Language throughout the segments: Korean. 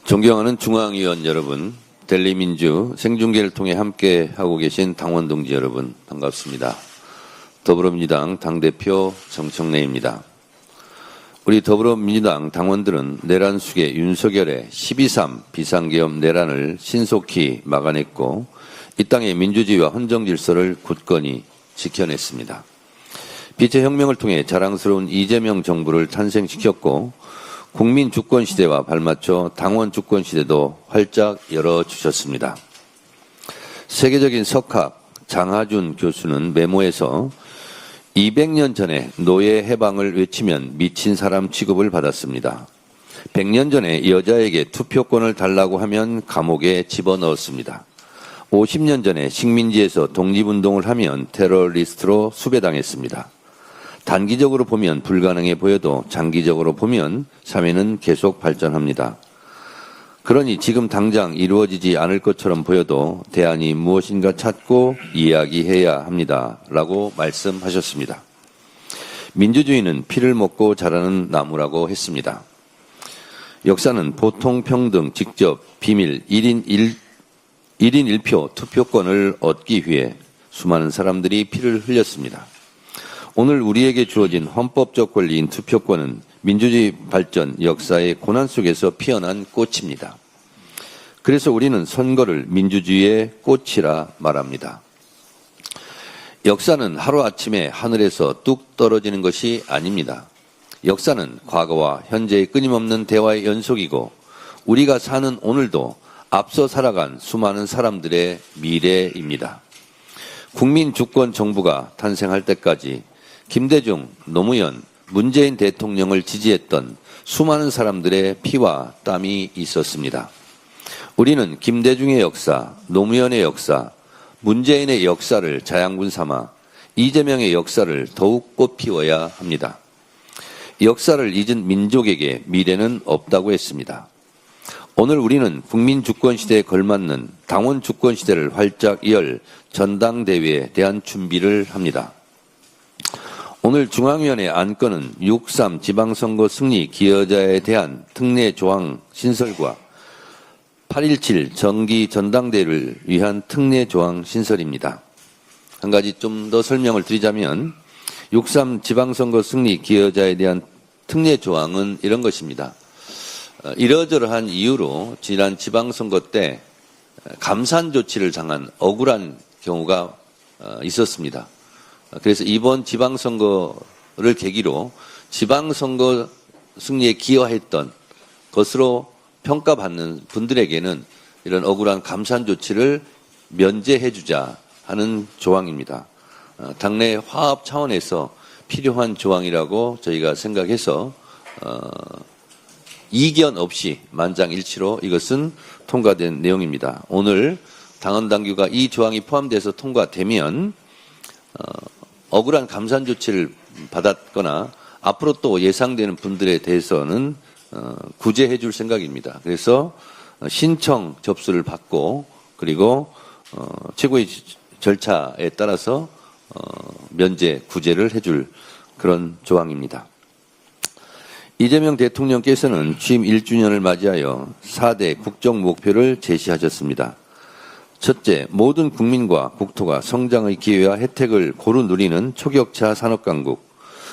존경하는 중앙위원 여러분, 델리민주 생중계를 통해 함께 하고 계신 당원 동지 여러분 반갑습니다. 더불어민주당 당대표 정청래입니다. 우리 더불어민주당 당원들은 내란 수계 윤석열의 12.3 비상계엄 내란을 신속히 막아냈고 이 땅의 민주주의와 헌정질서를 굳건히 지켜냈습니다. 빛의 혁명을 통해 자랑스러운 이재명 정부를 탄생시켰고 국민 주권 시대와 발맞춰 당원 주권 시대도 활짝 열어주셨습니다. 세계적인 석학 장하준 교수는 메모에서 200년 전에 노예 해방을 외치면 미친 사람 취급을 받았습니다. 100년 전에 여자에게 투표권을 달라고 하면 감옥에 집어넣었습니다. 50년 전에 식민지에서 독립운동을 하면 테러리스트로 수배당했습니다. 단기적으로 보면 불가능해 보여도 장기적으로 보면 사회는 계속 발전합니다. 그러니 지금 당장 이루어지지 않을 것처럼 보여도 대안이 무엇인가 찾고 이야기해야 합니다. 라고 말씀하셨습니다. 민주주의는 피를 먹고 자라는 나무라고 했습니다. 역사는 보통 평등, 직접, 비밀, 1인 1표 투표권을 얻기 위해 수많은 사람들이 피를 흘렸습니다. 오늘 우리에게 주어진 헌법적 권리인 투표권은 민주주의 발전 역사의 고난 속에서 피어난 꽃입니다. 그래서 우리는 선거를 민주주의의 꽃이라 말합니다. 역사는 하루아침에 하늘에서 뚝 떨어지는 것이 아닙니다. 역사는 과거와 현재의 끊임없는 대화의 연속이고 우리가 사는 오늘도 앞서 살아간 수많은 사람들의 미래입니다. 국민 주권 정부가 탄생할 때까지 김대중, 노무현, 문재인 대통령을 지지했던 수많은 사람들의 피와 땀이 있었습니다. 우리는 김대중의 역사, 노무현의 역사, 문재인의 역사를 자양분 삼아 이재명의 역사를 더욱 꽃피워야 합니다. 역사를 잊은 민족에게 미래는 없다고 했습니다. 오늘 우리는 국민 주권 시대에 걸맞는 당원 주권 시대를 활짝 열 전당대회에 대한 준비를 합니다. 오늘 중앙위원회 안건은 6.3 지방선거 승리 기여자에 대한 특례 조항 신설과 8.17 정기 전당대회를 위한 특례 조항 신설입니다. 한 가지 좀 더 설명을 드리자면 6.3 지방선거 승리 기여자에 대한 특례 조항은 이런 것입니다. 이러저러한 이유로 지난 지방선거 때 감산 조치를 당한 억울한 경우가 있었습니다. 그래서 이번 지방선거를 계기로 지방선거 승리에 기여했던 것으로 평가받는 분들에게는 이런 억울한 감산 조치를 면제해주자 하는 조항입니다. 당내 화합 차원에서 필요한 조항이라고 저희가 생각해서 이견 없이 만장일치로 이것은 통과된 내용입니다. 오늘 당헌당규가 이 조항이 포함돼서 통과되면 억울한 감산 조치를 받았거나 앞으로 또 예상되는 분들에 대해서는 구제해 줄 생각입니다. 그래서 신청 접수를 받고 그리고 최고의 절차에 따라서 면제, 구제를 해줄 그런 조항입니다. 이재명 대통령께서는 취임 1주년을 맞이하여 4대 국정 목표를 제시하셨습니다. 첫째, 모든 국민과 국토가 성장의 기회와 혜택을 고루 누리는 초격차 산업강국.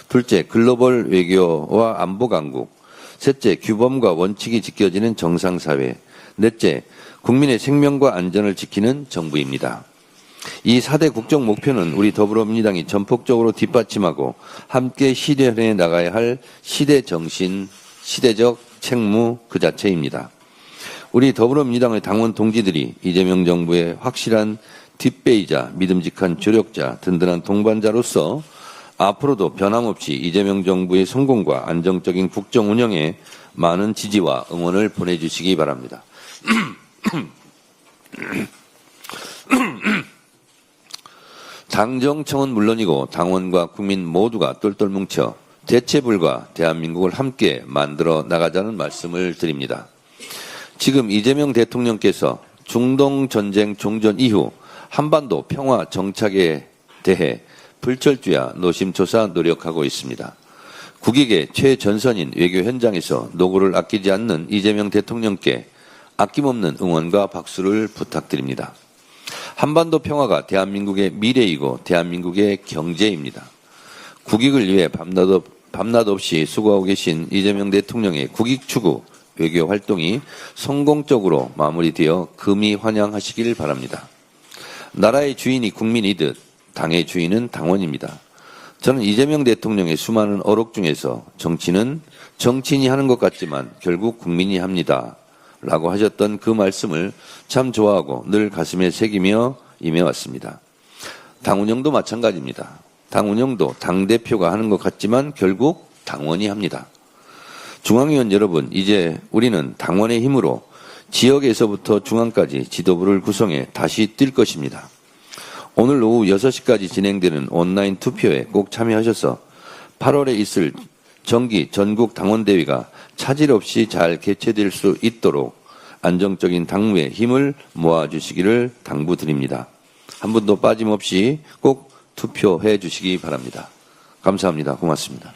둘째, 글로벌 외교와 안보 강국. 셋째, 규범과 원칙이 지켜지는 정상사회. 넷째, 국민의 생명과 안전을 지키는 정부입니다. 이 4대 국정 목표는 우리 더불어민주당이 전폭적으로 뒷받침하고 함께 실현해 나가야 할 시대 정신, 시대적 책무 그 자체입니다. 우리 더불어민주당의 당원 동지들이 이재명 정부의 확실한 뒷배이자 믿음직한 조력자, 든든한 동반자로서 앞으로도 변함없이 이재명 정부의 성공과 안정적인 국정 운영에 많은 지지와 응원을 보내주시기 바랍니다. 당정청은 물론이고 당원과 국민 모두가 똘똘 뭉쳐 대체불가 대한민국을 함께 만들어 나가자는 말씀을 드립니다. 지금 이재명 대통령께서 중동전쟁 종전 이후 한반도 평화 정착에 대해 불철주야 노심초사 노력하고 있습니다. 국익의 최전선인 외교 현장에서 노고를 아끼지 않는 이재명 대통령께 아낌없는 응원과 박수를 부탁드립니다. 한반도 평화가 대한민국의 미래이고 대한민국의 경제입니다. 국익을 위해 밤낮 없이 수고하고 계신 이재명 대통령의 국익 추구 외교 활동이 성공적으로 마무리되어 금이 환영하시길 바랍니다. 나라의 주인이 국민이듯 당의 주인은 당원입니다. 저는 이재명 대통령의 수많은 어록 중에서 정치는 정치인이 하는 것 같지만 결국 국민이 합니다. 라고 하셨던 그 말씀을 참 좋아하고 늘 가슴에 새기며 임해왔습니다. 당 운영도 마찬가지입니다. 당 운영도 당대표가 하는 것 같지만 결국 당원이 합니다. 중앙위원 여러분, 이제 우리는 당원의 힘으로 지역에서부터 중앙까지 지도부를 구성해 다시 뛸 것입니다. 오늘 오후 6시까지 진행되는 온라인 투표에 꼭 참여하셔서 8월에 있을 정기 전국 당원대회가 차질 없이 잘 개최될 수 있도록 안정적인 당무에 힘을 모아주시기를 당부드립니다. 한 분도 빠짐없이 꼭 투표해 주시기 바랍니다. 감사합니다. 고맙습니다.